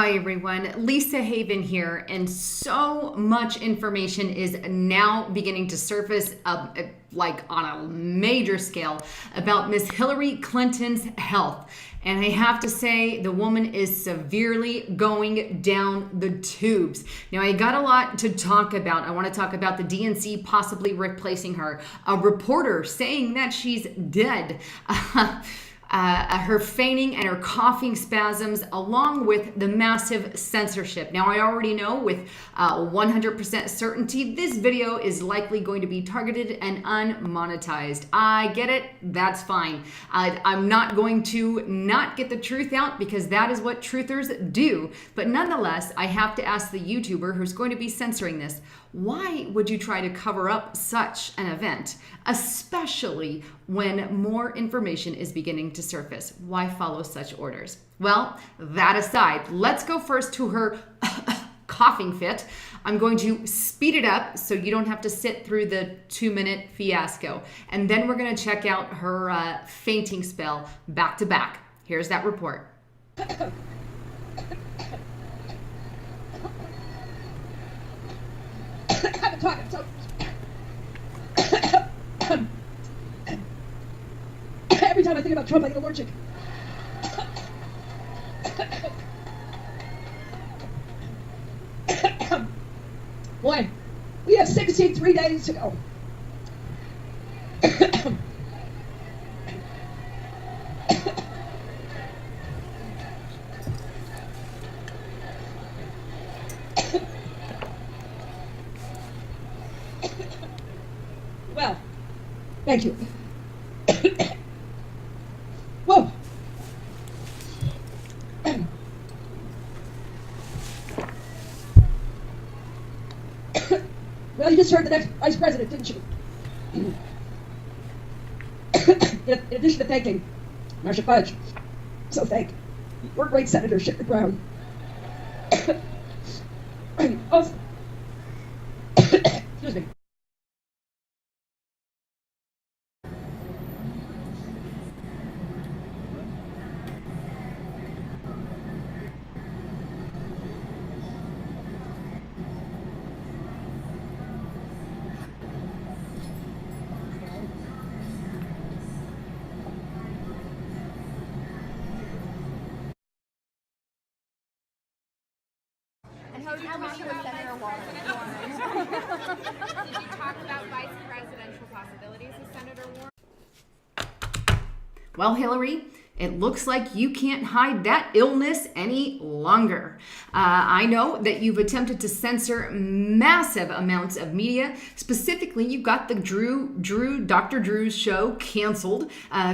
Hi everyone, Lisa Haven here, and so much information is now beginning to surface like on a major scale about Miss Hillary Clinton's health. And I have to say, the woman is severely going down the tubes. Now, I got a lot to talk about. I want to talk about the DNC possibly replacing her, a reporter saying that she's dead. Her fainting and her coughing spasms, along with the massive censorship. Now, I already know with 100% certainty this video is likely going to be targeted and unmonetized. I get it. That's fine. I'm not going to not get the truth out because that is what truthers do. But nonetheless, I have to ask the YouTuber who's going to be censoring this, why would you try to cover up such an event, especially when more information is beginning to surface? Why follow such orders? Well, that aside, let's go first to her coughing fit. I'm going to speed it up so you don't have to sit through the 2-minute fiasco. And then we're going to check out her fainting spell back to back. Here's that report. Every time I think about Trump, I get allergic. Boy, we have 63 days to go. Well, thank you. Whoa. Well, you just heard the next vice president, didn't you? In addition to thanking Marsha Fudge, so thank your great Senator Sherrod Brown. Also, excuse me. And how did you meet with Senator Warren? Did you talk about vice presidential possibilities with Senator Warren? Well, Hillary, it looks like you can't hide that illness any longer. I know that you've attempted to censor massive amounts of media. Specifically, you got the Dr. Drew's show canceled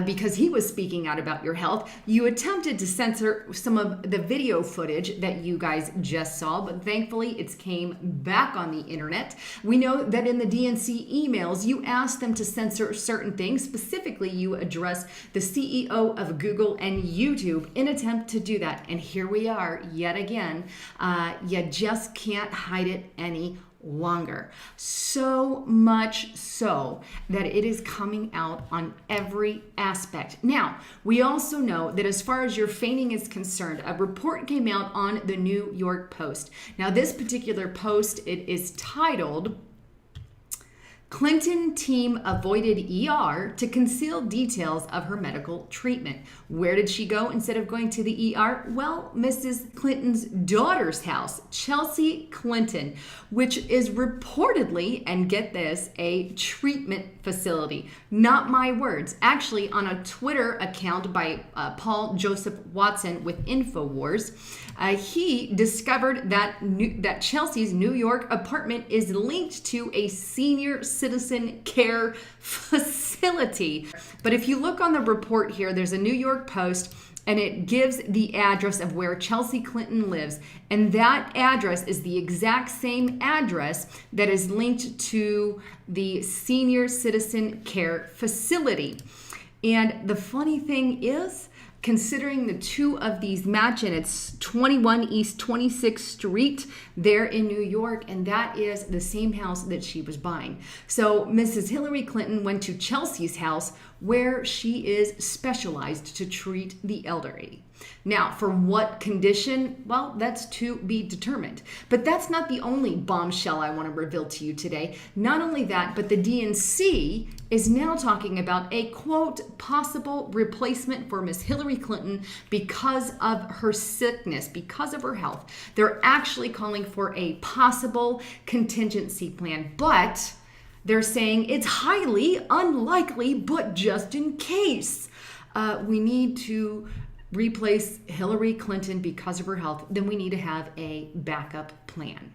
because he was speaking out about your health. You attempted to censor some of the video footage that you guys just saw, but thankfully it's came back on the internet. We know that in the DNC emails, you asked them to censor certain things. Specifically, you addressed the CEO of Google and YouTube in attempt to do that. And here we are yet again. You just can't hide it any longer. So much so that it is coming out on every aspect. Now, we also know that as far as your fainting is concerned, a report came out on the New York Post. Now, this particular post, it is titled, Clinton team avoided ER to conceal details of her medical treatment. Where did she go instead of going to the ER? Well, Mrs. Clinton's daughter's house, Chelsea Clinton, which is reportedly, and get this, a treatment facility. Not my words. Actually, on a Twitter account by Paul Joseph Watson with InfoWars, he discovered that Chelsea's New York apartment is linked to a senior citizen care facility. But if you look on the report here, there's a New York Post, and it gives the address of where Chelsea Clinton lives. And that address is the exact same address that is linked to the senior citizen care facility. And the funny thing is, considering the two of these match, and it's 21 East 26th Street there in New York, and that is the same house that she was buying. So Mrs. Hillary Clinton went to Chelsea's house where she is specialized to treat the elderly. Now, for what condition? Well, that's to be determined. But that's not the only bombshell I want to reveal to you today. Not only that, but the DNC is now talking about a, quote, possible replacement for Miss Hillary Clinton because of her sickness, because of her health. They're actually calling for a possible contingency plan, but they're saying it's highly unlikely, but just in case we need to replace Hillary Clinton because of her health, then we need to have a backup plan.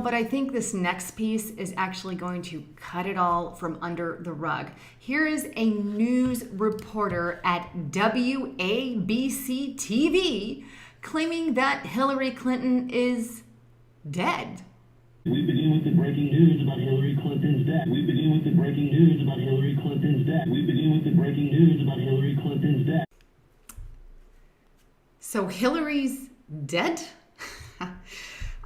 But I think this next piece is actually going to cut it all from under the rug. Here is a news reporter at WABC TV claiming that Hillary Clinton is dead. We begin with the breaking news about Hillary Clinton's death. We begin with the breaking news about Hillary Clinton's death. We begin with the breaking news about Hillary Clinton's death. So Hillary's dead?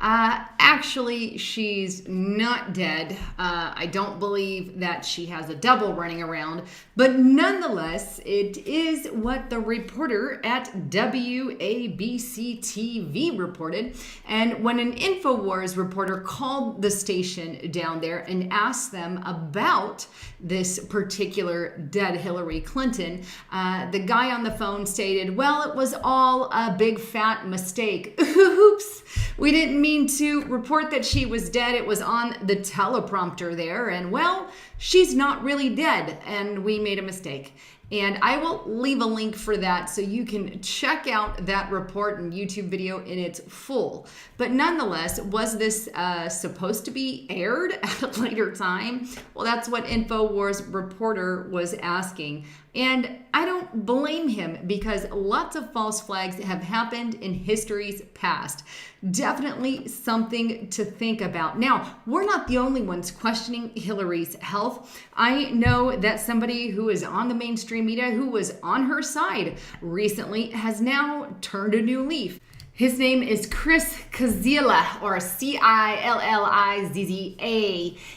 Actually, she's not dead. I don't believe that she has a double running around, but nonetheless, it is what the reporter at WABC TV reported. And when an InfoWars reporter called the station down there and asked them about this particular dead Hillary Clinton, the guy on the phone stated, well, it was all a big fat mistake. Oops, we didn't mean to report that she was dead. It was on the teleprompter there, and well, she's not really dead, and we made a mistake. And I will leave a link for that so you can check out that report and YouTube video in its full. But nonetheless, was this supposed to be aired at a later time? Well, that's what InfoWars reporter was asking. And I don't blame him because lots of false flags have happened in history's past. Definitely something to think about. Now, we're not the only ones questioning Hillary's health. I know that somebody who is on the mainstream media, who was on her side recently, has now turned a new leaf. His name is Chris Cillizza, or Cillizza,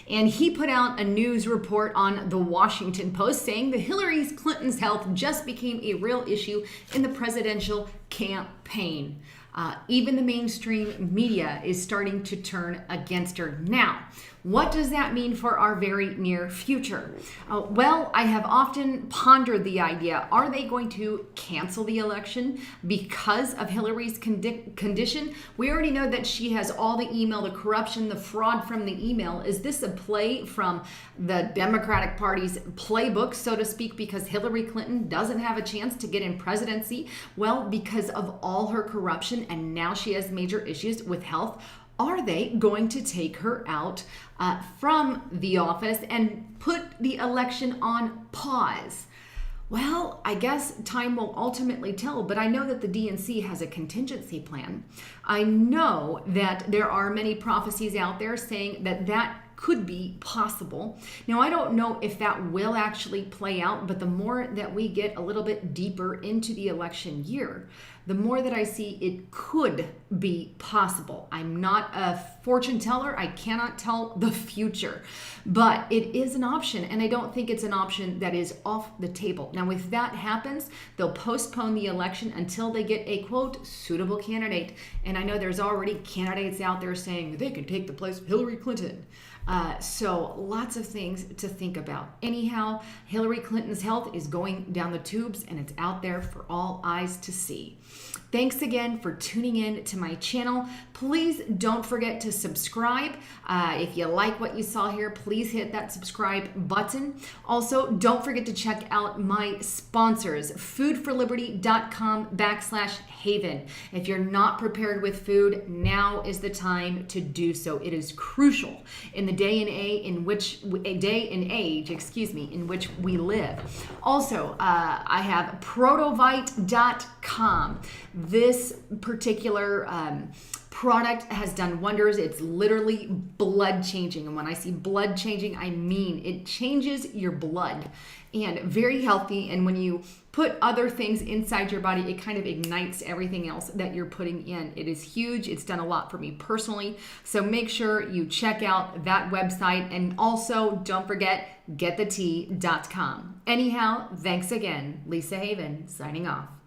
and he put out a news report on the Washington Post saying that Hillary Clinton's health just became a real issue in the presidential campaign. Even the mainstream media is starting to turn against her. Now, what does that mean for our very near future? Well, I have often pondered the idea, are they going to cancel the election because of Hillary's condition? We already know that she has all the email, the corruption, the fraud from the email. Is this a play from the Democratic Party's playbook, so to speak, because Hillary Clinton doesn't have a chance to get in presidency? Well, because of all her corruption, and now she has major issues with health. Are they going to take her out from the office and put the election on pause? Well, I guess time will ultimately tell, but I know that the DNC has a contingency plan. I know that there are many prophecies out there saying that that could be possible. Now, I don't know if that will actually play out, but the more that we get a little bit deeper into the election year, the more that I see it could be possible. I'm not a fortune teller. I cannot tell the future, but it is an option, and I don't think it's an option that is off the table. Now, if that happens, they'll postpone the election until they get a, quote, suitable candidate. And I know there's already candidates out there saying they can take the place of Hillary Clinton. So lots of things to think about. Anyhow, Hillary Clinton's health is going down the tubes, and it's out there for all eyes to see. Thanks again for tuning in to my channel. Please don't forget to subscribe. If you like what you saw here, please hit that subscribe button. Also, don't forget to check out my sponsors, foodforliberty.com/haven. If you're not prepared with food, now is the time to do so. It is crucial in the day and age in which we live. Also, I have protovite.com. This particular product has done wonders. It's literally blood changing. And when I see blood changing, I mean it changes your blood, and very healthy. And when you put other things inside your body, it kind of ignites everything else that you're putting in. It is huge. It's done a lot for me personally. So make sure you check out that website, and also don't forget getthetea.com. Anyhow, thanks again. Lisa Haven signing off.